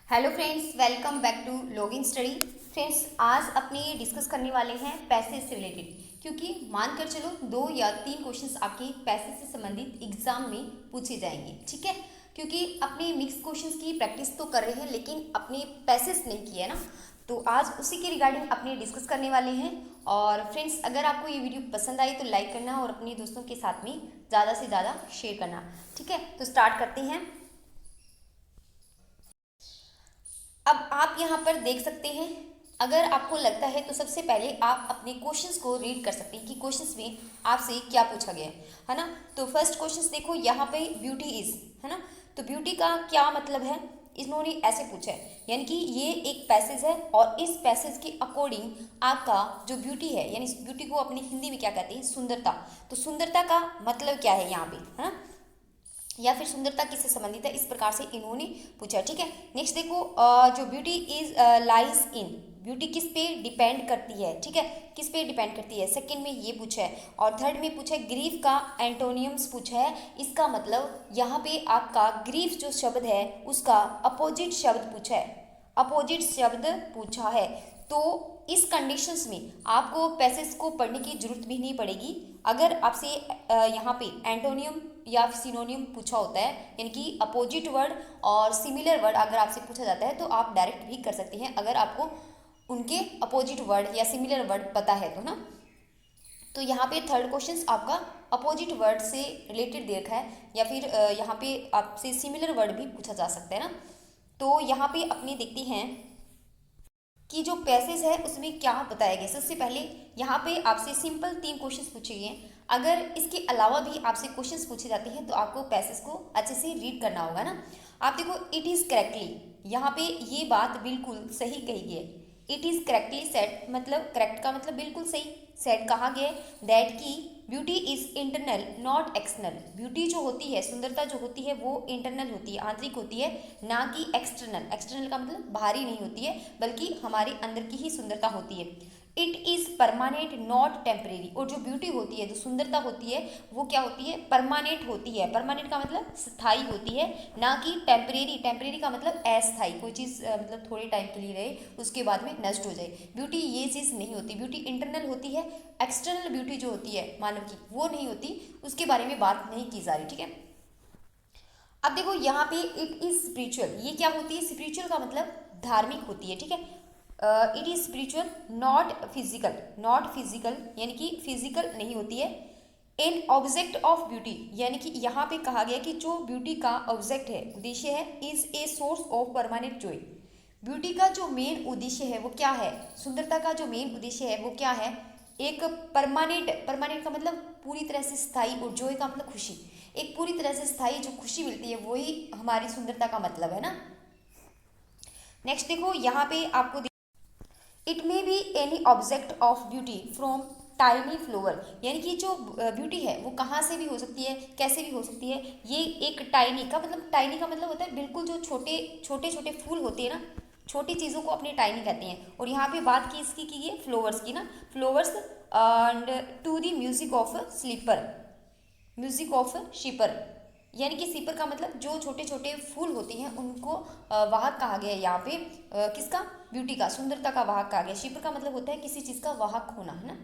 Hello friends, welcome back to login study. Friends, आज अपने discuss करने वाले हैं पैसेज से रिलेटेड, क्योंकि मानकर चलो 2 या 3 क्वेश्चंस आपके पैसेज से संबंधित एग्जाम में पूछे जाएंगे। ठीक है, क्योंकि अपने मिक्स क्वेश्चंस की प्रैक्टिस तो कर रहे हैं लेकिन अपने पैसेज नहीं किए ना, तो आज उसी के रिगार्डिंग अपने डिस्कस करने वाले हैं। और फ्रेंड्स, अगर आपको ये वीडियो पसंद आई तो लाइक करना और अपने दोस्तों के साथ में ज़्यादा से ज़्यादा शेयर करना। ठीक है, तो स्टार्ट करते हैं। अब आप यहाँ पर देख सकते हैं, अगर आपको लगता है तो सबसे पहले आप अपने क्वेश्चंस को रीड कर सकते हैं कि क्वेश्चंस में आपसे क्या पूछा गया है ना। तो फर्स्ट क्वेश्चंस देखो, यहाँ पे ब्यूटी इज है ना, तो ब्यूटी का क्या मतलब है, इन्होंने ऐसे पूछा है। यानी कि ये एक पैसेज है और इस पैसेज के अकॉर्डिंग आपका जो ब्यूटी है, यानी ब्यूटी को अपनी हिंदी में क्या कहते हैं, सुंदरता। तो सुंदरता का मतलब क्या है यहाँ पे, है ना, या फिर सुंदरता किससे संबंधित है, इस प्रकार से इन्होंने पूछा। ठीक है, नेक्स्ट देखो, जो beauty is lies in, beauty किस पे डिपेंड करती है। ठीक है, किस पे डिपेंड करती है, सेकंड में ये पूछा है। और थर्ड में पूछा है ग्रीफ का एंटोनियम्स पूछा है। इसका मतलब यहाँ पे आपका ग्रीफ जो शब्द है उसका अपोजिट शब्द पूछा है, अपोजिट शब्द पूछा है। तो इस कंडीशंस में आपको पैसेज को पढ़ने की जरूरत भी नहीं पड़ेगी। अगर आपसे यहाँ पे एंटोनियम या सिनोनियम पूछा होता है, यानी कि अपोजिट वर्ड और सिमिलर वर्ड अगर आपसे पूछा जाता है तो आप डायरेक्ट भी कर सकते हैं, अगर आपको उनके अपोजिट वर्ड या सिमिलर वर्ड पता है तो ना। तो यहाँ पे थर्ड क्वेश्चन आपका अपोजिट वर्ड से रिलेटेड दे रखा है, या फिर यहाँ पे आपसे सिमिलर वर्ड भी पूछा जा सकता है ना। तो यहाँ पे अपनी देखते हैं कि जो पैसेज है उसमें क्या बताया गया। सबसे पहले यहाँ पे आपसे सिंपल 3 क्वेश्चंस पूछे गए हैं। अगर इसके अलावा भी आपसे क्वेश्चंस पूछे जाते हैं तो आपको पैसेज को अच्छे से रीड करना होगा ना। आप देखो, इट इज़ करेक्टली, यहाँ पे ये बात बिल्कुल सही कही गई है। इट इज़ करेक्टली सेट, मतलब करेक्ट का मतलब बिल्कुल सही, सेट कहा गया है दैट की beauty is internal not external. Beauty जो होती है, सुंदरता जो होती है वो इंटरनल होती है, आंतरिक होती है, ना कि एक्सटर्नल। एक्सटर्नल का मतलब बाहरी नहीं होती है, बल्कि हमारे अंदर की ही सुंदरता होती है। It is permanent not temporary. और जो ब्यूटी होती है, जो सुंदरता होती है, वो क्या होती है, परमानेंट होती है। परमानेंट का मतलब स्थायी होती है, ना कि टेम्परेरी। टेम्परेरी का मतलब अस्थायी, कोई चीज़ मतलब थोड़े टाइम के लिए रहे उसके बाद में नष्ट हो जाए। ब्यूटी ये चीज़ नहीं होती, ब्यूटी इंटरनल होती है। एक्सटर्नल ब्यूटी जो होती है मानव की, वो नहीं होती, उसके बारे में बात नहीं की जा रही। ठीक है, अब देखो यहाँ पे इट इज स्पिरिचुअल, ये क्या होती है, स्पिरिचुअल का मतलब धार्मिक होती है। ठीक है, it is spiritual not physical, not physical यानी कि फिजिकल नहीं होती है। एन ऑब्जेक्ट ऑफ ब्यूटी, यानी कि यहाँ पे कहा गया कि जो ब्यूटी का ऑब्जेक्ट है, उद्देश्य है, is a source of permanent Joy. Beauty का जो मेन उद्देश्य है वो क्या है, सुंदरता का जो मेन उद्देश्य है वो क्या है, एक परमानेंट, परमानेंट का मतलब पूरी तरह से स्थायी, और जॉय का मतलब खुशी। एक पूरी तरह से स्थायी जो खुशी मिलती है वही हमारी सुंदरता का मतलब है ना। नेक्स्ट देखो, यहाँ पे आपको it may be any object of beauty from tiny flower, यानी कि जो ब्यूटी है वो कहाँ से भी हो सकती है, कैसे भी हो सकती है। ये एक टाइनी का मतलब, टाइनी का मतलब होता है बिल्कुल जो छोटे छोटे छोटे फूल होते हैं ना, छोटी चीज़ों को अपने टाइनी कहते हैं। और यहाँ पे बात की इसकी की है फ्लोवर्स की ना, flowers and to the music of sleeper, music of shipper, यानी कि सीपर का मतलब जो छोटे छोटे फूल होते हैं उनको वाहक कहा गया है यहाँ पे। किसका, ब्यूटी का, सुंदरता का वाहक कहा गया। शिपर का मतलब होता है किसी चीज़ का वाहक होना, है ना।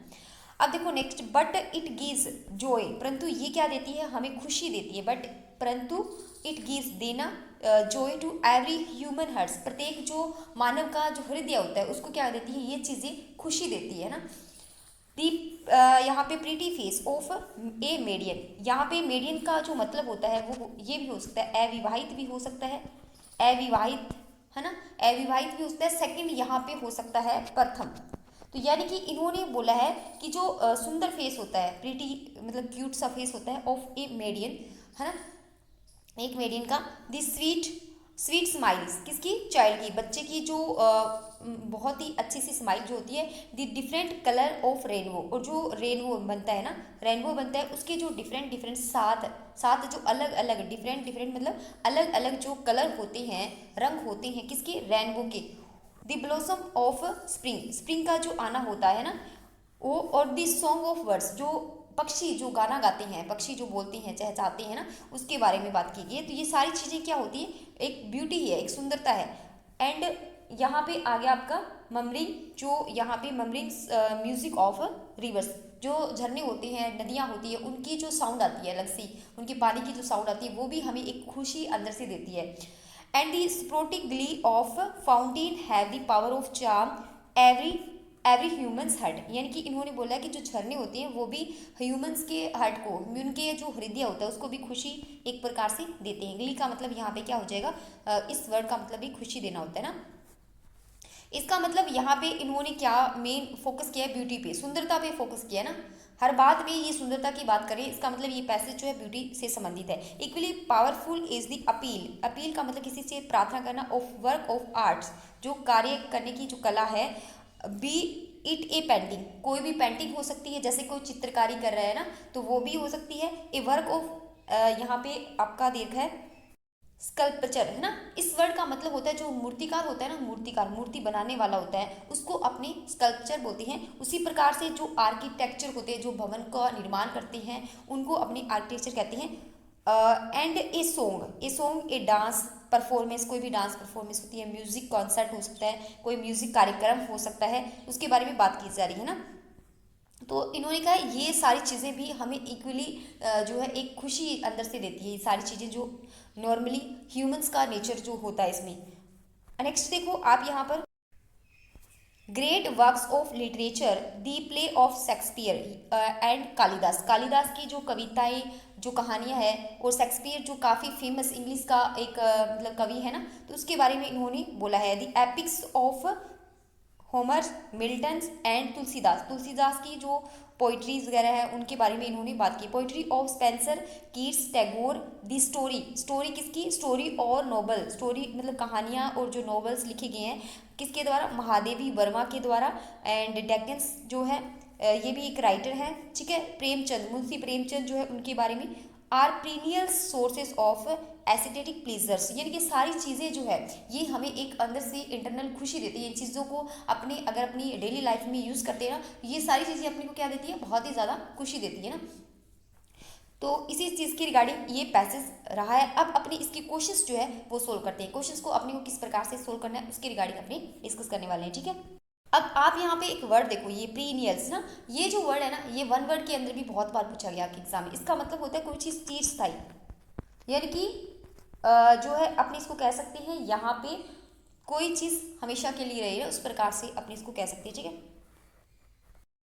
अब देखो next, but it gives Joy, परंतु ये क्या देती है, हमें खुशी देती है। बट परंतु इट गिव्स देना, joy to every human hearts, प्रत्येक जो मानव का जो हृदय होता है उसको क्या देती है, ये चीज़ें खुशी देती है ना। दी यहाँ पे pretty face of A median, यहाँ पे मेडियन का जो मतलब होता है वो ये भी हो सकता है, अविवाहित भी हो सकता है, अविवाहित, है ना, अविवाहित भी हो सकता है। सेकंड यहाँ पे हो सकता है प्रथम। तो यानी कि इन्होंने बोला है कि जो सुंदर फेस होता है, प्रीटी मतलब क्यूट सा फेस होता है, ऑफ ए मेडियन, है ना, एक मेडियन का, दी स्वीट, स्वीट स्माइल्स, किसकी, चाइल्ड की, बच्चे की जो बहुत ही अच्छी सी स्माइल जो होती है। The different colour of rainbow, और जो रेनबो बनता है ना, रेनबो बनता है उसके जो डिफरेंट डिफरेंट सात सात जो अलग अलग डिफरेंट डिफरेंट मतलब अलग अलग जो कलर होते हैं, रंग होते हैं, किसके, रेनबो के। The blossom of spring, spring का जो आना होता है ना वो, और द सॉन्ग ऑफ बर्ड्स, जो पक्षी जो गाना गाते हैं, पक्षी जो बोलते हैं, चहचहाते हैं ना, उसके बारे में बात की गई है। तो ये सारी चीज़ें क्या होती है, एक ब्यूटी है, एक सुंदरता है। एंड यहाँ पे आ गया आपका ममरिंग, जो यहाँ पे ममरिंग म्यूजिक ऑफ रिवर्स, जो झरने होते हैं, नदियाँ होती है, उनकी जो साउंड आती है अलग सी, उनके पानी की जो साउंड आती है वो भी हमें एक खुशी अंदर से देती है। And the sportive glee of fountain have the power of charm every human's heart, यानी कि इन्होंने बोला कि जो झरने होते हैं वो भी ह्यूमंस के हार्ट को, उनके जो हृदय होता है उसको भी खुशी एक प्रकार से देते हैं। ग्ली का मतलब यहाँ पे क्या हो जाएगा, इस वर्ड का मतलब भी खुशी देना होता है ना। इसका मतलब यहाँ पे इन्होंने क्या मेन फोकस किया है, ब्यूटी पे, सुंदरता पे फोकस किया है ना। हर बात में ये सुंदरता की बात करें, इसका मतलब ये पैसेज जो है ब्यूटी से संबंधित है। Equally powerful is the appeal, appeal का मतलब किसी से प्रार्थना करना, ऑफ वर्क ऑफ आर्ट्स, जो कार्य करने की जो कला है, बी इट ए पेंटिंग, कोई भी पेंटिंग हो सकती है, जैसे कोई चित्रकारी कर रहा है ना तो वो भी हो सकती है। ए वर्क ऑफ यहाँ पे आपका देखा है स्कल्पचर है ना, इस वर्ड का मतलब होता है जो मूर्तिकार होता है ना, मूर्तिकार मूर्ति बनाने वाला होता है उसको अपने स्कल्पचर बोलते हैं। उसी प्रकार से जो आर्किटेक्चर होते हैं, जो भवन का निर्माण करते हैं, उनको अपने आर्किटेक्चर कहते हैं। And a song A dance performance, कोई भी डांस परफॉर्मेंस होती है, म्यूजिक कॉन्सर्ट हो सकता है, कोई म्यूजिक कार्यक्रम हो सकता है, उसके बारे में बात की जा रही है ना। तो इन्होंने कहा ये सारी चीज़ें भी हमें इक्वली जो है एक खुशी अंदर से देती है, ये सारी चीज़ें जो नॉर्मली ह्यूमंस का नेचर जो होता है इसमें। नेक्स्ट देखो आप यहाँ पर, great works of literature the play of Shakespeare and Kalidas, Kalidas की जो कविताएं जो कहानियां हैं, और शेक्सपियर जो काफ़ी फेमस इंग्लिश का एक मतलब कवि है ना, तो उसके बारे में इन्होंने बोला है। The epics of Homer, Milton and Tulsidas, Tulsidas की जो पोइट्रीज वगैरह है उनके बारे में इन्होंने बात की। Poetry of Spencer, Keats, Tagore, the story, story किसकी, स्टोरी और नोबल, स्टोरी मतलब कहानियाँ और जो नॉवेल्स लिखे गए हैं किसके द्वारा, महादेवी वर्मा के द्वारा। एंड डेकेंस जो है ये भी एक राइटर है, ठीक है। प्रेमचंद, मुंशी प्रेमचंद जो है उनके बारे में। Are perennial sources of aesthetic pleasures, यानी कि सारी चीज़ें जो है ये हमें एक अंदर से इंटरनल खुशी देती है। इन चीज़ों को अपने अगर अपनी डेली लाइफ में यूज़ करते हैं ना, ये सारी चीज़ें अपने को क्या देती है, बहुत ही ज़्यादा खुशी देती है ना। तो इसी चीज़ की रिगार्डिंग ये पैसेज रहा है। अब अपने इसके क्वेश्चंस जो है वो सोल्व करते हैं। क्वेश्चंस को अपने को किस प्रकार से सोल्व करना है उसके रिगार्डिंग अपने डिस्कस करने वाले हैं, ठीक है। अब आप यहाँ पे एक वर्ड देखो, ये प्रीनियल्स ना, ये जो वर्ड है ना, ये वन वर्ड के अंदर भी बहुत बार पूछा गया आपके एग्जाम में। इसका मतलब होता है कोई चीज़ चिरस्थायी, यानी कि जो है अपने इसको कह सकते हैं यहाँ पे कोई चीज़ हमेशा के लिए रही है, उस प्रकार से अपने इसको कह सकते हैं, ठीक है।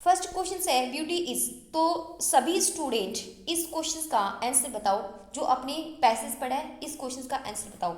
फर्स्ट क्वेश्चन है ब्यूटी इज, तो सभी स्टूडेंट इस क्वेश्चन का आंसर बताओ, जो अपने पैसेज पढ़ा है इस क्वेश्चन का आंसर बताओ।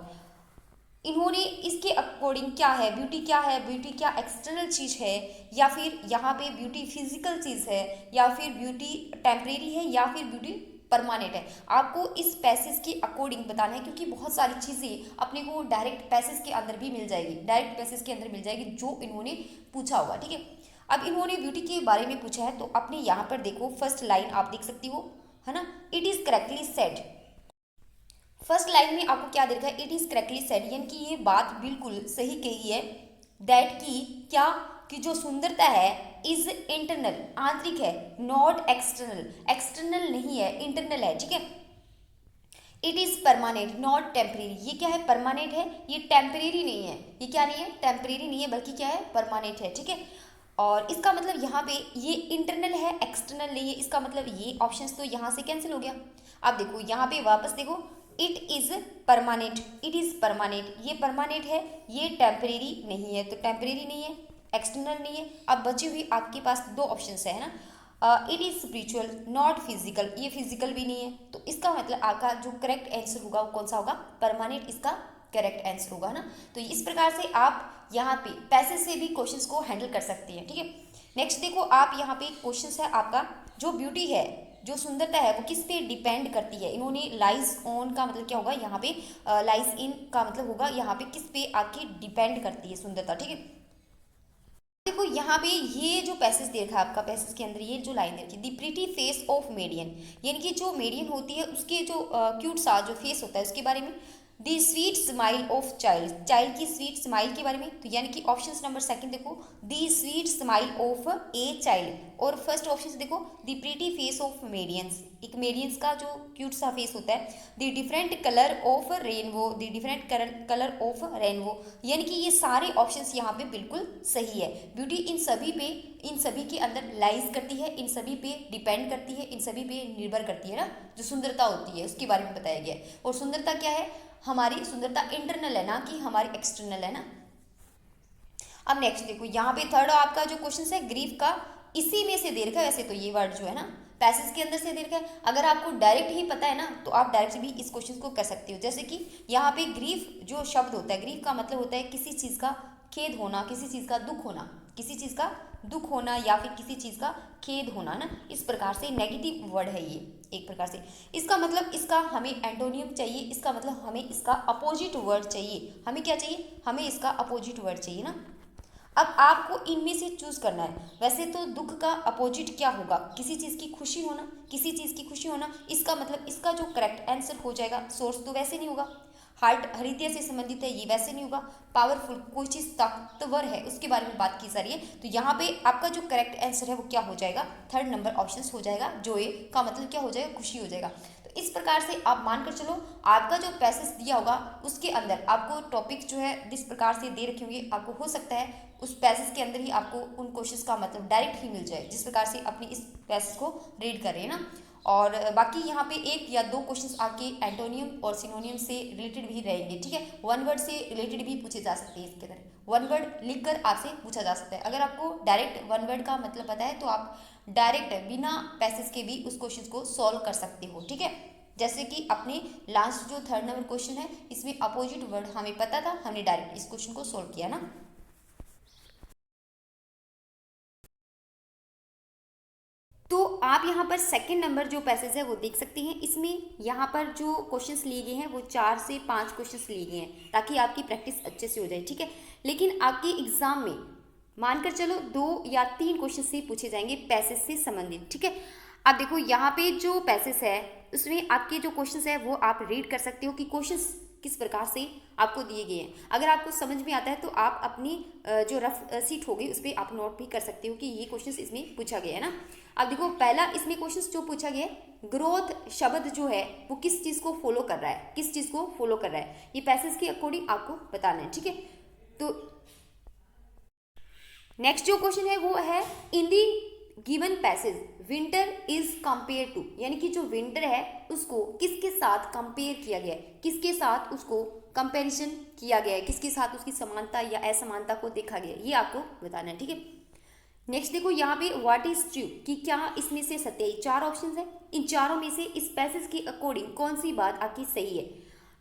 इन्होंने इसके अकॉर्डिंग क्या है ब्यूटी, क्या है ब्यूटी, क्या एक्सटर्नल चीज़ है, या फिर यहाँ पे ब्यूटी फिजिकल चीज़ है, या फिर ब्यूटी टेम्परेरी है, या फिर ब्यूटी परमानेंट है। आपको इस पैसेज के अकॉर्डिंग बताना है, क्योंकि बहुत सारी चीज़ें अपने को डायरेक्ट पैसेज के अंदर भी मिल जाएगी, डायरेक्ट पैसेज के अंदर मिल जाएगी जो इन्होंने पूछा होगा, ठीक है। अब इन्होंने ब्यूटी के बारे में पूछा है, तो अपने यहाँ पर देखो फर्स्ट लाइन आप देख सकती हो, है ना, it is correctly said. First line में आपको क्या देखा है, इट इज़ करेक्टली सेड, यानी कि ये बात बिल्कुल सही कही है। दैट की क्या, कि जो सुंदरता है इज इंटरनल, आंतरिक है, नॉट एक्सटर्नल, एक्सटर्नल नहीं है, इंटरनल है, ठीक है। It is permanent not temporary, ये क्या है, परमानेंट है, ये टेम्परेरी नहीं है, ये क्या नहीं है, टेम्परेरी नहीं है, बल्कि क्या है, परमानेंट है, ठीक है। और इसका मतलब यहाँ पे ये इंटरनल है, एक्सटर्नल नहीं है, इसका मतलब ये ऑप्शंस तो यहाँ से कैंसिल हो गया। अब देखो यहाँ पे वापस देखो, it is permanent, it is permanent, ये परमानेंट है, ये टेम्परेरी नहीं है, तो टेम्परेरी नहीं है, एक्सटर्नल नहीं है। अब बची हुई आपके पास दो ऑप्शंस है ना, it is spiritual not physical, ये फिजिकल भी नहीं है, तो इसका मतलब आपका जो करेक्ट आंसर होगा वो कौन सा होगा, परमानेंट इसका करेक्ट आंसर होगा ना। तो इस प्रकार से आप यहाँ पे पैसेज से भी क्वेश्चंस को हैंडल कर सकती हैं, ठीक है। नेक्स्ट देखो आप यहाँ पे क्वेश्चन है आपका, जो ब्यूटी है, जो सुंदरता है वो किस पे डिपेंड करती है। इन्होंने लाइज ऑन का मतलब क्या होगा, यहाँ पे लाइज इन का मतलब होगा यहाँ पे किस पे आपकी डिपेंड करती है सुंदरता, ठीक है। देखो यहाँ पे ये जो पैसेज दे रखा है आपका, पैसेज के अंदर ये जो लाइन दे रखी है, दी प्रीटी फेस ऑफ मेडियन, यानी कि जो मेडियन होती है उसके जो क्यूट सा जो फेस होता है उसके बारे में। The sweet smile of child, child की स्वीट स्माइल के बारे में, तो यानी कि ऑप्शन नंबर सेकंड देखो the sweet smile of a child, और फर्स्ट ऑप्शन से देखो the pretty face of maidens, एक मेडियंस का जो क्यूट सा फेस होता है, the different colour of rainbow, the different colour of rainbow, यानी कि ये सारे ऑप्शंस यहाँ पे बिल्कुल सही है। ब्यूटी इन सभी पे, इन सभी के अंदर लाइज करती है, इन सभी पे डिपेंड करती है, इन सभी पे निर्भर करती है ना, जो सुंदरता होती है उसके बारे में बताया गया है। और सुंदरता क्या है, हमारी सुंदरता इंटरनल है ना कि हमारी एक्सटर्नल है ना। अब नेक्स्ट देखो यहाँ पे थर्ड आपका जो क्वेश्चन है ग्रीफ का इसी में से दे रखा है, वैसे तो ये वर्ड जो है ना पैसेज के अंदर से दे रखा है, अगर आपको डायरेक्ट ही पता है ना तो आप डायरेक्ट भी इस क्वेश्चन को कर सकते हो। जैसे कि यहाँ पे ग्रीफ जो शब्द होता है, ग्रीफ का मतलब होता है किसी चीज़ का खेद होना, किसी चीज़ का दुख होना, किसी चीज़ का दुख होना या फिर किसी चीज़ का खेद होना ना, इस प्रकार से नेगेटिव वर्ड है ये एक प्रकार से। इसका मतलब इसका हमें एंटोनियम चाहिए, इसका मतलब हमें इसका अपोजिट वर्ड चाहिए। हमें क्या चाहिए, हमें इसका अपोजिट वर्ड चाहिए ना। अब आपको इनमें से चूज करना है। वैसे तो दुख का अपोजिट क्या होगा, किसी चीज़ की खुशी होना, किसी चीज़ की खुशी होना, इसका मतलब इसका जो करेक्ट आंसर हो जाएगा, सोर्स तो वैसे नहीं होगा, हार्ट हृदय से संबंधित है ये वैसे नहीं होगा, पावरफुल कोई चीज़ ताकतवर है उसके बारे में बात की जा रही है, तो यहाँ पे आपका जो करेक्ट आंसर है वो क्या हो जाएगा, थर्ड नंबर ऑप्शन हो जाएगा, जो ए का मतलब क्या हो जाएगा, खुशी हो जाएगा। तो इस प्रकार से आप मानकर चलो आपका जो पैसेज दिया होगा उसके अंदर आपको टॉपिक जो है जिस प्रकार से दे रखे होंगे, आपको हो सकता है उस पैसेज के अंदर ही आपको उन क्वेश्चंस का मतलब डायरेक्ट ही मिल जाए, जिस प्रकार से अपनी इस पैसेज को रीड कर रहे हैं ना। और बाकी यहाँ पे एक या दो क्वेश्चंस आपके एंटोनियम और सिनोनियम से रिलेटेड भी रहेंगे, ठीक है, वन वर्ड से रिलेटेड भी पूछे जा सकते हैं, इसके अंदर वन वर्ड लिखकर आपसे पूछा जा सकता है। अगर आपको डायरेक्ट वन वर्ड का मतलब पता है तो आप डायरेक्ट बिना पैसेज के भी उस क्वेश्चन को सॉल्व कर सकते हो, ठीक है। जैसे कि अपने लास्ट जो थर्ड नंबर क्वेश्चन है इसमें अपोजिट वर्ड हमें पता था, हमने डायरेक्ट इस क्वेश्चन को सॉल्व किया ना। तो आप यहाँ पर सेकंड नंबर जो पैसेज है वो देख सकते हैं। इसमें यहाँ पर जो क्वेश्चंस लिए गए हैं वो 4 से 5 क्वेश्चंस लिए गए हैं ताकि आपकी प्रैक्टिस अच्छे से हो जाए, ठीक है। लेकिन आपके एग्जाम में मानकर चलो 2 या 3 क्वेश्चन से पूछे जाएंगे पैसेज से संबंधित, ठीक है। अब देखो यहाँ पे जो पैसेज है उसमें आपके जो क्वेश्चन है वो आप रीड कर सकते हो कि क्वेश्चन किस प्रकार से आपको दिए गए हैं। अगर आपको समझ में आता है तो आप अपनी जो रफ सीट होगी उस पर आप नोट भी कर सकते हो कि ये क्वेश्चन इसमें पूछा गया है ना। अब देखो पहला इसमें क्वेश्चन जो पूछा गया है, ग्रोथ शब्द जो है वो किस चीज़ को फॉलो कर रहा है, किस चीज़ को फॉलो कर रहा है, ये पैसेज के अकॉर्डिंग आपको बताना है, ठीक है। तो नेक्स्ट जो क्वेश्चन है वो है in the given passage winter is compare to, यानी कि जो विंटर है उसको किसके साथ कंपेयर किया गया है, किसके साथ उसको कंपैरिजन किया गया है, किसके साथ उसकी समानता या असमानता को देखा गया है, ये आपको बताना है, ठीक है। नेक्स्ट देखो यहाँ पे व्हाट इज ट्रू, कि क्या इसमें से सत्य है, 4 ऑप्शन है, इन चारों में से इस पैसेज के अकॉर्डिंग कौन सी बात आपकी सही है।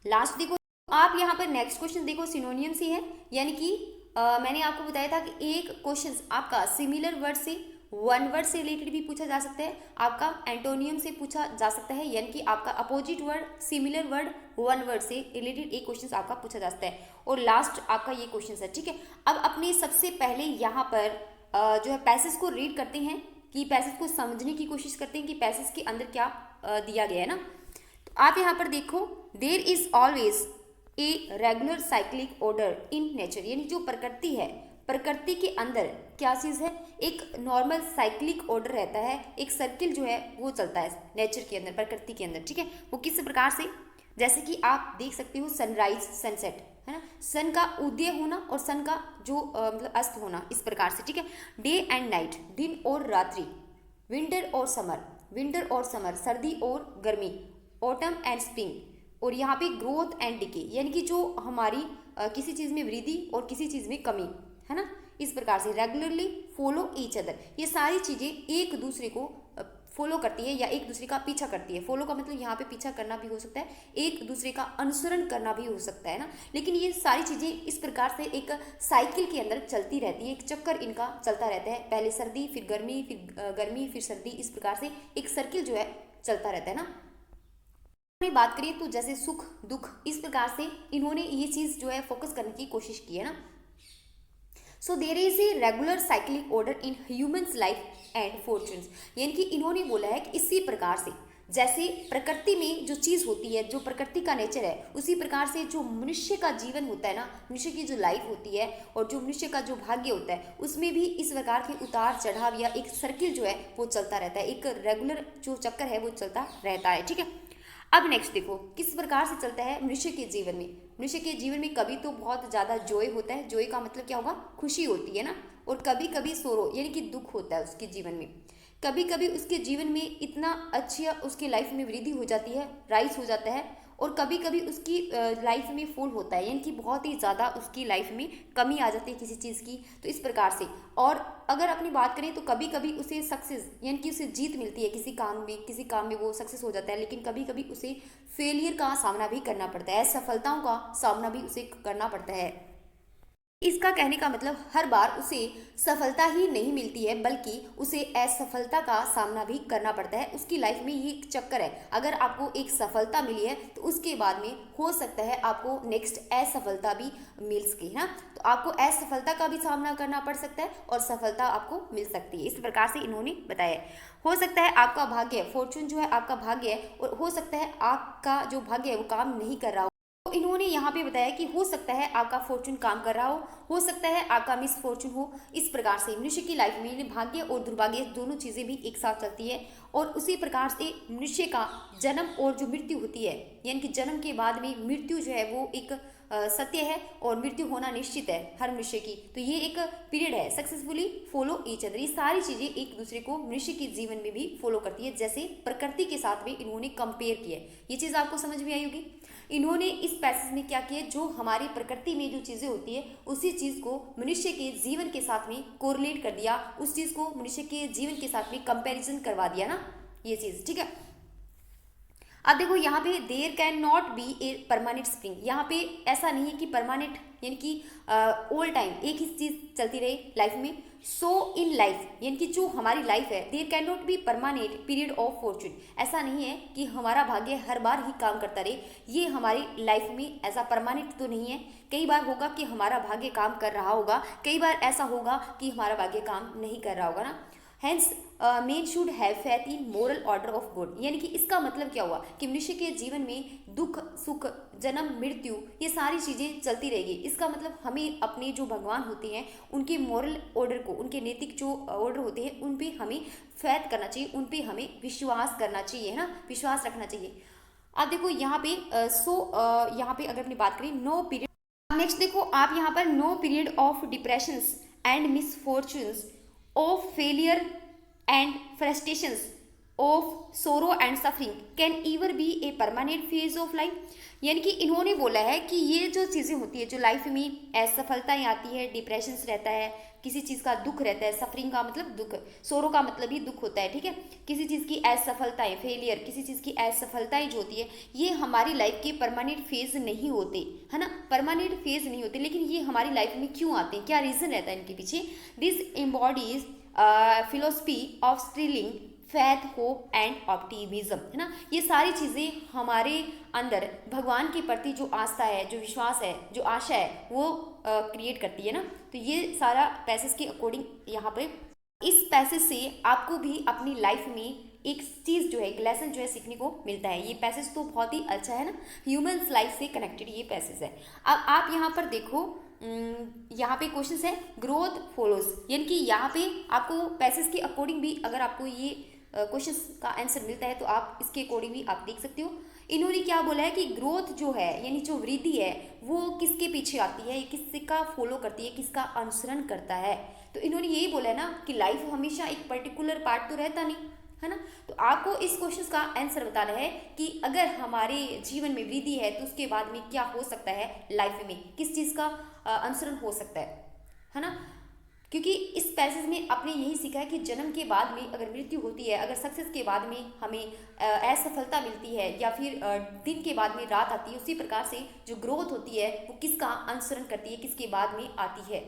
लास्ट देखो आप यहाँ पर नेक्स्ट क्वेश्चन देखो सिनोनियम से है, यानी कि मैंने आपको बताया था कि एक क्वेश्चन आपका सिमिलर वर्ड से वन वर्ड से रिलेटेड भी पूछा जा सकता है, आपका एंटोनियम से पूछा जा सकता है, यानी कि आपका opposite word similar word one word से रिलेटेड एक क्वेश्चन आपका पूछा जा सकता है, और लास्ट आपका ये क्वेश्चन है, ठीक है। अब अपने सबसे पहले यहाँ पर जो है पैसेज को रीड करते हैं, कि पैसेज को समझने की कोशिश करते हैं कि पैसेज के अंदर क्या दिया गया है ना। तो आप यहाँ पर देखो there is always a regular cyclic order in nature, यानी जो प्रकृति है, प्रकृति के अंदर क्या चीज़ है, एक नॉर्मल साइक्लिक ऑर्डर रहता है, एक सर्किल जो है वो चलता है नेचर के अंदर, प्रकृति के अंदर, ठीक है। वो किस प्रकार से, जैसे कि आप देख सकते हो सनराइज सनसेट है ना, सन का उदय होना और सन का जो मतलब अस्त होना, इस प्रकार से, ठीक है। डे एंड नाइट, दिन और रात्रि, विंटर और समर, विंटर और समर, सर्दी और गर्मी, ऑटम एंड स्प्रिंग, और यहाँ पे ग्रोथ एंड डिके, यानी कि जो हमारी किसी चीज़ में वृद्धि और किसी चीज़ में कमी है ना, इस प्रकार से रेगुलरली फॉलो ईच अदर, ये सारी चीज़ें एक दूसरे को फॉलो करती है या एक दूसरे का पीछा करती है। फॉलो का मतलब यहाँ पे पीछा करना भी हो सकता है, एक दूसरे का अनुसरण करना भी हो सकता है ना, लेकिन ये सारी चीज़ें इस प्रकार से एक साइकिल के अंदर चलती रहती है, एक चक्कर इनका चलता रहता है, पहले सर्दी फिर गर्मी फिर सर्दी, इस प्रकार से एक सर्किल जो है चलता रहता है ना। बात करिए तो जैसे सुख दुख, इस प्रकार से इन्होंने ये चीज़ जो है फोकस करने की कोशिश की है ना। So there is a regular cyclic order in human's life and fortunes, यानी कि इन्होंने बोला है कि इसी प्रकार से जैसे प्रकृति में जो चीज़ होती है, जो प्रकृति का नेचर है, उसी प्रकार से जो मनुष्य का जीवन होता है ना, मनुष्य की जो लाइफ होती है और जो मनुष्य का जो भाग्य होता है, उसमें भी इस प्रकार के उतार चढ़ाव या एक सर्किल जो है वो चलता रहता है, एक रेगुलर जो चक्कर है वो चलता रहता है। ठीक है, अब नेक्स्ट देखो किस प्रकार से चलता है मनुष्य के जीवन में। मनुष्य के जीवन में कभी तो बहुत ज़्यादा जॉय होता है, जॉय का मतलब क्या होगा, खुशी होती है ना, और कभी कभी सोरो यानी कि दुख होता है उसके जीवन में। कभी कभी उसके जीवन में इतना अच्छी उसकी लाइफ में वृद्धि हो जाती है, राइज हो जाता है, और कभी कभी उसकी लाइफ में फॉल होता है, यानी कि बहुत ही ज़्यादा उसकी लाइफ में कमी आ जाती है किसी चीज़ की, तो इस प्रकार से। और अगर अपनी बात करें तो कभी कभी उसे सक्सेस यानी कि उसे जीत मिलती है किसी काम में, किसी काम में वो सक्सेस हो जाता है, लेकिन कभी कभी उसे फेलियर का सामना भी करना पड़ता है, असफलताओं का सामना भी उसे करना पड़ता है। इसका कहने का मतलब हर बार उसे सफलता ही नहीं मिलती है, बल्कि उसे असफलता का सामना भी करना पड़ता है। उसकी लाइफ में ये एक चक्कर है, अगर आपको एक सफलता मिली है तो उसके बाद में हो सकता है आपको नेक्स्ट असफलता भी मिल सके ना, तो आपको असफलता का भी सामना करना पड़ सकता है और सफलता आपको मिल सकती है। इस प्रकार से इन्होंने बताया। हो सकता है आपका भाग्य, फॉर्चून जो है आपका भाग्य है, और हो सकता है आपका जो भाग्य है वो काम नहीं कर रहा हो। तो इन्होंने यहाँ पे बताया कि हो सकता है आपका फॉर्चून काम कर रहा हो सकता है आपका मिस फॉर्चून हो। इस प्रकार से मनुष्य की लाइफ में भाग्य और दुर्भाग्य दोनों चीज़ें भी एक साथ चलती है, और उसी प्रकार से मनुष्य का जन्म और जो मृत्यु होती है, यानी कि जन्म के बाद में मृत्यु जो है वो एक सत्य है, और मृत्यु होना निश्चित है हर मनुष्य की। तो ये एक पीरियड है, सक्सेसफुली फॉलो ईच अदर। ये सारी चीज़ें एक दूसरे को मनुष्य के जीवन में भी फॉलो करती है, जैसे प्रकृति के साथ में इन्होंने कंपेयर किया है। ये चीज़ आपको समझ में आई होगी। इन्होंने इस पैसेज में क्या किया, जो हमारी प्रकृति में जो चीज़ें होती है उसी चीज़ को मनुष्य के जीवन के साथ में कोरिलेट कर दिया, उस चीज़ को मनुष्य के जीवन के साथ में कंपैरिजन करवा दिया ना, ये चीज़। ठीक है, अब देखो यहाँ पे there can not be a permanent spring. यहाँ पे ऐसा नहीं है कि परमानेंट यानी कि ऑल टाइम एक ही चीज़ चलती रहे लाइफ में। सो इन लाइफ यानी कि जो हमारी लाइफ है, there can not be permanent period of fortune. ऐसा नहीं है कि हमारा भाग्य हर बार ही काम करता रहे, ये हमारी लाइफ में ऐसा परमानेंट तो नहीं है। कई बार होगा कि हमारा भाग्य काम कर रहा होगा, कई बार ऐसा होगा कि हमारा भाग्य काम नहीं कर रहा होगा ना। Hence men should have faith in moral order of God. यानी कि इसका मतलब क्या हुआ कि मनुष्य के जीवन में दुख सुख जन्म मृत्यु ये सारी चीज़ें चलती रहेगी। इसका मतलब हमें अपने जो भगवान होते हैं उनके मोरल ऑर्डर को, उनके नैतिक जो ऑर्डर होते हैं उन पे हमें फेथ करना चाहिए, उन पे हमें विश्वास करना चाहिए, है ना, विश्वास रखना चाहिए। अब देखो यहाँ पे यहाँ पे अगर अपनी बात करें नो पीरियड। नेक्स्ट देखो आप यहाँ पर no period of depressions and misfortunes, of failure and frustrations, of sorrow and suffering can ever be a permanent phase of life. यानी कि इन्होंने बोला है कि ये जो चीज़ें होती है, जो लाइफ में असफलताएं आती है, डिप्रेशंस रहता है, किसी चीज़ का दुख रहता है, सफरिंग का मतलब दुख, सोरो का मतलब ही दुख होता है। ठीक है, किसी चीज़ की असफलताएं, फेलियर, किसी चीज़ की असफलताएं जो होती है ये हमारी लाइफ के परमानेंट फेज नहीं होते, है ना, परमानेंट फेज नहीं होते। लेकिन ये हमारी लाइफ में क्यों आते हैं, क्या रीज़न रहता है इनके पीछे। This embodies philosophy of sterling faith hope and optimism, है ना। ये सारी चीज़ें हमारे अंदर भगवान के प्रति जो आस्था है, जो विश्वास है, जो आशा है वो क्रिएट करती है ना। तो ये सारा पैसेज के अकॉर्डिंग यहाँ पे इस पैसेज से आपको भी अपनी लाइफ में एक चीज़ जो है, एक लेसन जो है सीखने को मिलता है। ये पैसेज तो बहुत ही अच्छा है ना, ह्यूमंस लाइफ से कनेक्टेड ये पैसेज है। अब आप यहाँ पर देखो यहाँ पे क्वेश्चन है ग्रोथ फॉलोज, यानी कि यहाँ पे आपको पैसेज के अकॉर्डिंग भी अगर आपको ये क्वेश्चन का आंसर मिलता है तो आप इसके अकॉर्डिंग भी आप देख सकते हो। इन्होंने क्या बोला है कि ग्रोथ जो है यानी जो वृद्धि है वो किसके पीछे आती है, किसका फॉलो करती है, किसका अनुसरण करता है। तो इन्होंने यही बोला है ना कि लाइफ हमेशा एक पर्टिकुलर पार्ट तो रहता नहीं, है ना। तो आपको इस क्वेश्चन का आंसर बताना है कि अगर हमारे जीवन में वृद्धि है तो उसके बाद में क्या हो सकता है, लाइफ में किस चीज़ का अनुसरण हो सकता है ना। क्योंकि इस पैसेज में आपने यही सीखा है कि जन्म के बाद में अगर मृत्यु होती है, अगर सक्सेस के बाद में हमें असफलता मिलती है, या फिर दिन के बाद में रात आती है, उसी प्रकार से जो ग्रोथ होती है वो किसका अनुसरण करती है, किसके बाद में आती है।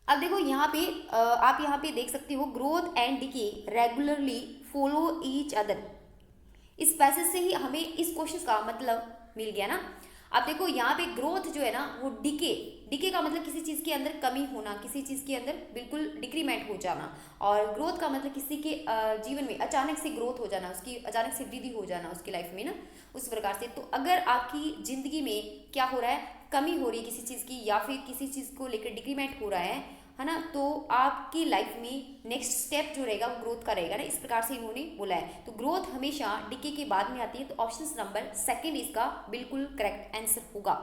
अब देखो यहाँ पे आप यहाँ पे देख सकते हो growth and decay regularly follow each other. इस पैसेज से ही हमें इस क्वेश्चन का मतलब मिल गया ना। अब देखो यहाँ पे ग्रोथ जो है ना वो डिके, डिके का मतलब किसी चीज़ के अंदर कमी होना, किसी चीज़ के अंदर बिल्कुल डिक्रीमेंट हो जाना, और ग्रोथ का मतलब किसी के जीवन में अचानक से ग्रोथ हो जाना, उसकी अचानक से वृद्धि हो जाना उसकी लाइफ में ना, उस प्रकार से। तो अगर आपकी ज़िंदगी में क्या हो रहा है, कमी हो रही है किसी चीज़ की, या फिर किसी चीज़ को लेकर डिक्रीमेंट हो रहा है ना, तो आपकी लाइफ में नेक्स्ट स्टेप जो रहेगा वो ग्रोथ का रहेगा ना, इस प्रकार से इन्होंने बोला है। तो ग्रोथ हमेशा डिके के बाद में आती है, तो ऑप्शन नंबर सेकंड इसका बिल्कुल करेक्ट आंसर होगा।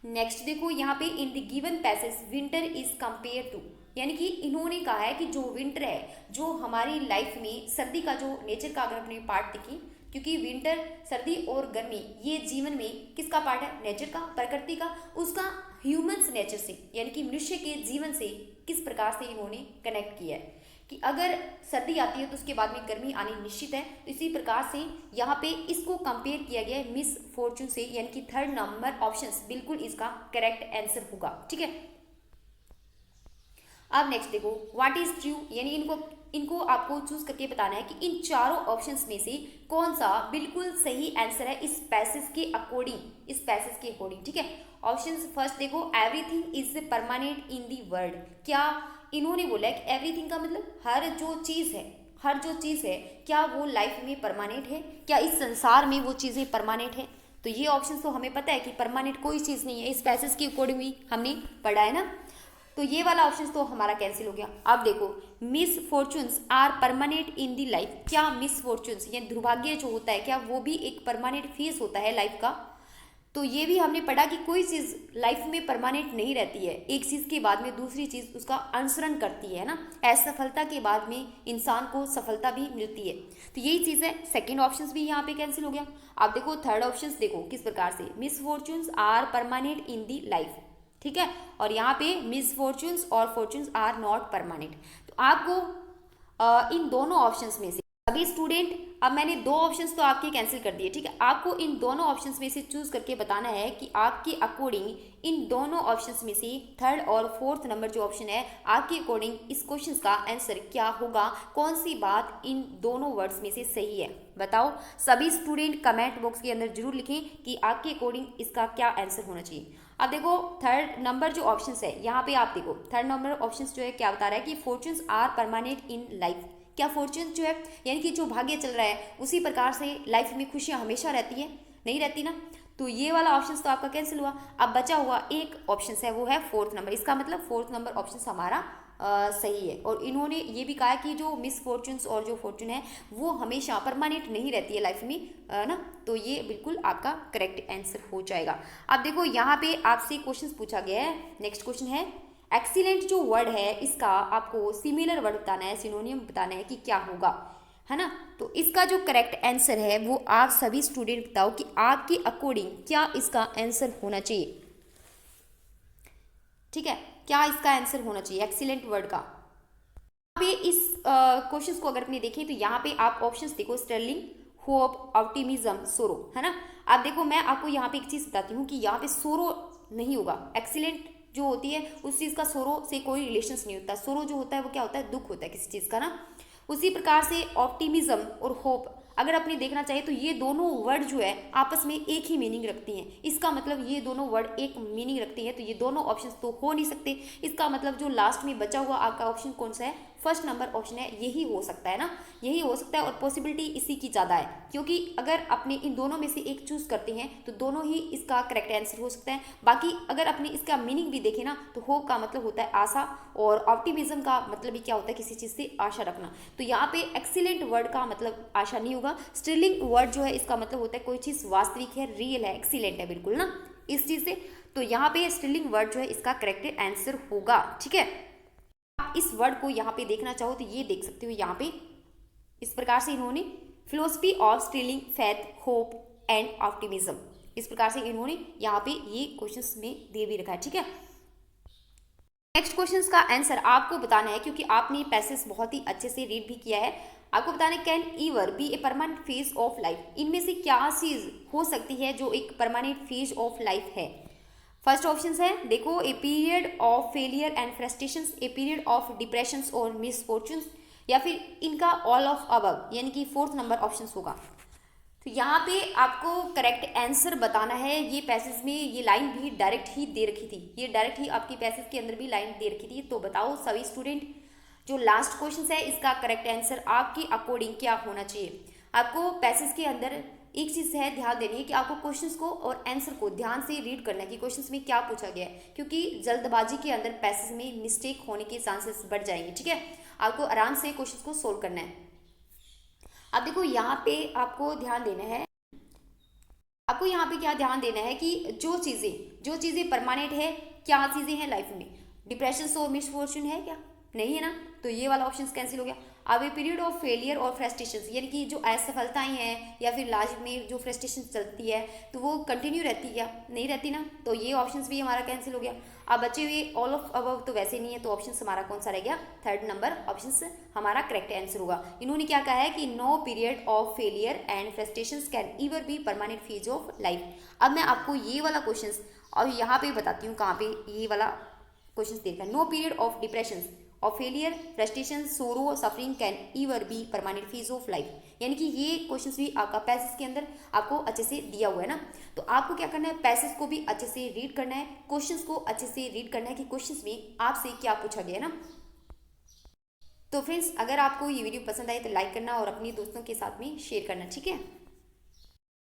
नेक्स्ट देखो यहाँ पे, in the given passage winter is compare to, यानी कि इन्होंने कहा है कि जो विंटर है, जो हमारी लाइफ में सर्दी का जो नेचर का अगर अपने पार्ट देखें, क्योंकि विंटर, सर्दी और गर्मी ये जीवन में किसका पार्ट है, नेचर का, प्रकृति का, उसका ह्यूमंस नेचर से यानी कि मनुष्य के जीवन से किस प्रकार से इन्होंने कनेक्ट किया है कि अगर सर्दी आती है तो उसके बाद में गर्मी आनी निश्चित है। तो इसी प्रकार से यहाँ पे इसको कंपेयर किया गया है मिस फॉर्चून से, यानी कि थर्ड नंबर ऑप्शन बिल्कुल इसका करेक्ट आंसर होगा। ठीक है, अब नेक्स्ट देखो, व्हाट इज ट्रू, यानी इनको आपको चूज करके बताना है कि इन चारों ऑप्शंस में से कौन सा बिल्कुल सही आंसर है इस पैसेज के अकॉर्डिंग, इस पैसेज के अकॉर्डिंग। ठीक है, ऑप्शंस फर्स्ट देखो, everything is permanent in the world, क्या इन्होंने बोला है कि एवरीथिंग का मतलब हर जो चीज़ है, हर जो चीज़ है क्या वो लाइफ में परमानेंट है, क्या इस संसार में वो चीज़ें परमानेंट है। तो ये ऑप्शन तो हमें पता है कि परमानेंट कोई चीज़ नहीं है, इस पैसेज के अकॉर्डिंग भी हमने पढ़ा है ना, तो ये वाला ऑप्शन तो हमारा कैंसिल हो गया। अब देखो, misfortunes are permanent in the life, क्या मिस फॉर्चून्स या दुर्भाग्य जो होता है क्या वो भी एक परमानेंट फेज होता है लाइफ का। तो ये भी हमने पढ़ा कि कोई चीज़ लाइफ में परमानेंट नहीं रहती है, एक चीज़ के बाद में दूसरी चीज़ उसका अनुसरण करती है ना, असफलता के बाद में इंसान को सफलता भी मिलती है। तो यही चीज़ है, सेकेंड ऑप्शन भी यहाँ पे कैंसिल हो गया। अब देखो थर्ड ऑप्शन देखो किस प्रकार से, misfortunes are permanent in the life, ठीक है, और यहाँ पे मिस फॉर्चून्स और फॉर्चून्स आर नॉट परमानेंट। तो आपको इन दोनों ऑप्शंस में से अभी स्टूडेंट, अब मैंने दो ऑप्शंस तो आपके कैंसिल कर दिए, ठीक है, आपको इन दोनों ऑप्शंस में से चूज करके बताना है कि आपके अकॉर्डिंग इन दोनों ऑप्शंस में से थर्ड और फोर्थ नंबर जो ऑप्शन है आपके अकॉर्डिंग इस क्वेश्चन का आंसर क्या होगा, कौन सी बात इन दोनों वर्ड्स में से सही है, बताओ। सभी स्टूडेंट कमेंट बॉक्स के अंदर जरूर लिखें कि आपके अकॉर्डिंग इसका क्या आंसर होना चाहिए। अब देखो थर्ड नंबर जो ऑप्शन है, यहाँ पे आप देखो थर्ड नंबर ऑप्शन जो है क्या बता रहा है कि fortunes are permanent in life, क्या फॉर्चून जो है यानी कि जो भाग्य चल रहा है उसी प्रकार से लाइफ में खुशियां हमेशा रहती है, नहीं रहती ना। तो ये वाला ऑप्शन तो आपका कैंसिल हुआ। अब बचा हुआ एक ऑप्शन है वो है फोर्थ नंबर, इसका मतलब फोर्थ नंबर ऑप्शन हमारा सही है। और इन्होंने ये भी कहा है कि जो मिस फॉर्चून्स और जो फॉर्चून है वो हमेशा परमानेंट नहीं रहती है लाइफ में ना, तो ये बिल्कुल आपका करेक्ट आंसर हो जाएगा। अब देखो यहाँ पे आपसे क्वेश्चन पूछा गया है, नेक्स्ट क्वेश्चन है एक्सीलेंट जो वर्ड है इसका आपको सिमिलर वर्ड बताना है, सिनोनियम बताना है कि क्या होगा, है ना। तो इसका जो करेक्ट आंसर है वो आप सभी स्टूडेंट बताओ कि आपके अकॉर्डिंग क्या इसका आंसर होना चाहिए। ठीक है, क्या इसका आंसर होना चाहिए एक्सीलेंट वर्ड का। यहाँ पे इस क्वेश्चन को अगर अपने देखें तो यहाँ पे आप ऑप्शंस देखो, स्टर्लिंग, होप, ऑप्टिमिज्म, सोरो, है ना। आप देखो मैं आपको यहाँ पे एक चीज बताती हूँ कि यहाँ पे सोरो नहीं होगा, एक्सीलेंट जो होती है उस चीज़ का सोरो से कोई रिलेशंस नहीं होता। सोरो जो होता है वो क्या होता है, दुख होता है किसी चीज़ का ना। उसी प्रकार से ऑप्टिमिज्म और होप अगर अपने देखना चाहिए तो ये दोनों वर्ड जो है आपस में एक ही मीनिंग रखती हैं, इसका मतलब ये दोनों वर्ड एक मीनिंग रखती हैं, तो ये दोनों ऑप्शन तो हो नहीं सकते। इसका मतलब जो लास्ट में बचा हुआ आपका ऑप्शन कौन सा है, फर्स्ट नंबर ऑप्शन है, यही हो सकता है ना, यही हो सकता है। और पॉसिबिलिटी इसी की ज़्यादा है, क्योंकि अगर अपने इन दोनों में से एक चूज करते हैं तो दोनों ही इसका करेक्ट आंसर हो सकता है। बाकी अगर अपने इसका मीनिंग भी देखें ना तो होप का मतलब होता है आशा, और ऑप्टिमिज्म का मतलब भी क्या होता है, किसी चीज़ से आशा रखना। तो यहाँ पे एक्सीलेंट वर्ड का मतलब आशा नहीं होगा। स्टिलिंग वर्ड जो है इसका मतलब होता है कोई चीज़ वास्तविक है, रियल है, एक्सीलेंट है बिल्कुल ना, इस चीज़ से। तो यहाँ पे स्टिलिंग वर्ड जो है इसका करेक्ट आंसर होगा। ठीक है, आप इस वर्ड को यहाँ पे देखना चाहो तो ये देख सकते हो, यहाँ पे इस प्रकार से इन्होंने philosophy of Stilling faith, hope and optimism, इस प्रकार से इन्होंने यहाँ पे ये क्वेश्चंस में दे भी रखा है। ठीक है, नेक्स्ट क्वेश्चंस का आंसर आपको बताना है, क्योंकि आपने पैसेज बहुत ही अच्छे से रीड भी किया है। आपको बताना है can ever be a permanent phase of life, इनमें से क्या चीज हो सकती है जो एक परमानेंट फेज ऑफ लाइफ है। फर्स्ट ऑप्शन है देखो, a period of failure and frustration, a period of depression और मिसफॉर्चून्स, या फिर इनका ऑल ऑफ अबव, यानी कि फोर्थ नंबर ऑप्शन होगा। तो यहाँ पे आपको करेक्ट आंसर बताना है। ये पैसेज में ये लाइन भी डायरेक्ट ही दे रखी थी, ये डायरेक्ट ही आपकी पैसेज के अंदर भी लाइन दे रखी थी। तो बताओ सभी स्टूडेंट, जो लास्ट क्वेश्चन है इसका करेक्ट आंसर आपके अकॉर्डिंग क्या होना चाहिए। आपको पैसेज के अंदर एक चीज़ है ध्यान देनी है कि आपको क्वेश्चंस को और आंसर को ध्यान से रीड करना है कि क्वेश्चंस में क्या पूछा गया है, क्योंकि जल्दबाजी के अंदर पैसेज में मिस्टेक होने के चांसेस बढ़ जाएंगे। ठीक है, आपको आराम से क्वेश्चंस को सोल्व करना है। अब देखो यहाँ पे आपको ध्यान देना है, आपको यहाँ पे क्या ध्यान देना है कि जो चीज़ें परमानेंट है, क्या चीज़ें हैं लाइफ में, डिप्रेशन और मिसफॉर्चून है क्या, नहीं है ना, तो ये वाला ऑप्शन कैंसिल हो गया। अब ए पीरियड ऑफ फेलियर और फ्रस्ट्रेशन, यानी कि जो असफलताएं हैं या फिर लाइफ में जो फ्रस्ट्रेशन चलती है तो वो कंटिन्यू रहती है क्या, नहीं रहती ना, तो ये ऑप्शंस भी हमारा कैंसिल हो गया। अब बचे हुए ऑल ऑफ अबव तो वैसे नहीं है, तो ऑप्शन हमारा कौन सा रह गया, थर्ड नंबर ऑप्शन हमारा करेक्ट आंसर होगा। इन्होंने क्या कहा है कि no period of failure and frustration can ever be permanent phase of life. अब मैं आपको ये वाला क्वेश्चन और यहाँ पे बताती हूँ कहाँ पे ये वाला क्वेश्चन देखा है। नो पीरियड ऑफ डिप्रेशन और फेलियर, फ्रस्ट्रेशन, सोरो, suffering can ever be permanent phase of life, यानी कि ये क्वेश्चंस भी आपका पैसेज के अंदर आपको अच्छे से दिया हुआ है ना। तो आपको क्या करना है, पैसेज को भी अच्छे से रीड करना है, क्वेश्चंस को अच्छे से रीड करना है कि क्वेश्चंस में आपसे क्या पूछा गया है ना। तो फ्रेंड्स, अगर आपको ये वीडियो पसंद आए तो लाइक करना और अपने दोस्तों के साथ में शेयर करना, ठीक है।